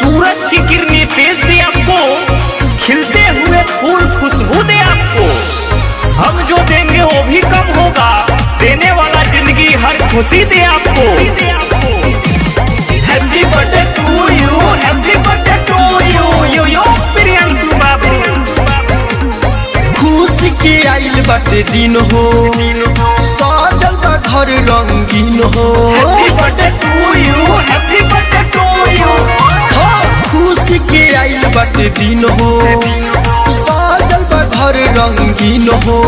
सूरज की किरणें तेज दे आपको, खिलते हुए फूल खुशबू दे आपको। हम जो देंगे वो भी कम होगा, देने वाला जिंदगी हर खुशी दे आपको। Happy birthday to you, happy birthday to you, यो प्रियांशु बाबू। खुशी के आइल बाटे दिन हो, सजल बा घर रंगीन हो। Happy birthday to you, happy birthday to you. खुशी के आइल बाटे दिन हो, सजल बा घर रंगीन हो।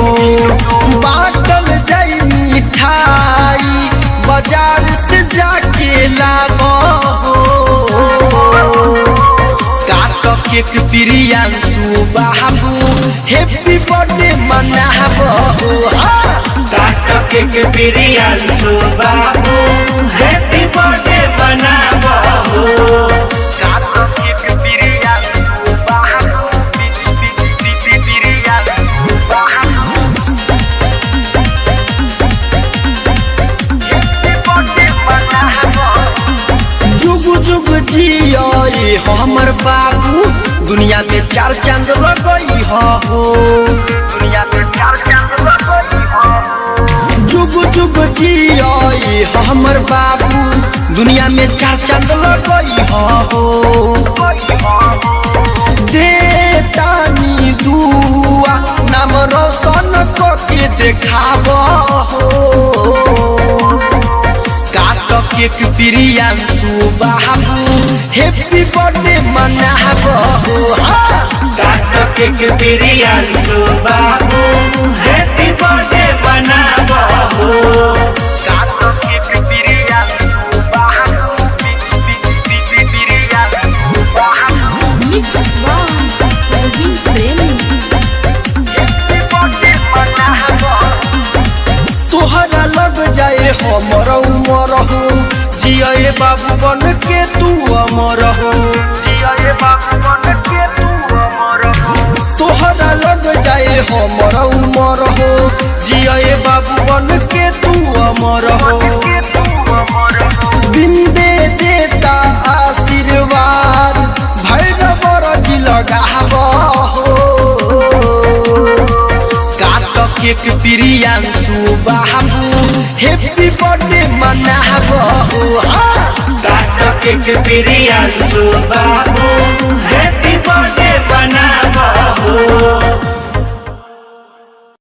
बाटल जाई मिठाई, बाजार से जाके लाबो। काट केक प्रियांशु बाबू, हैप्पी बर्थडे मनाबो। काट केक प्रियांशु बाबू, हैप्पी बर्थडे मनाबो। जुग जिये हमर बाबू, दुनिया में चार चांद लगई हो। दुनिया में चार चांद लगई हो। जुग जिये हमर बाबू, दुनिया में चार चांद लगई हो। देतानी दुआ, नाम रोशन करके देखाबो। केक प्रियांशु बाबू, हैप्पी बर्थडे मनाबो। काट केक प्रियांशु बाबू, हैप्पी बर्थडे मनाबो। काट केक प्रियांशु बाबू, प्रियांशु बाबू। Mix one Parveen Premi. Happy birthday मनाबो। तोहरा लग जाए हमर उमर हो, जिये बाबू बन के तू अमर हो। जिये बाबू बन के तू अमर हो। तोहरा लग जाए हमर उमर हो, जिये बाबू बन के तू अमर हो। बिंदे देता आशीर्वाद, भैरव रजी लगाबो। केक प्रियांशु बाबू, हैप्पी बर्थडे मनाबो। काट केक प्रियांशु बाबू, हैप्पी बर्थडे मनाबो।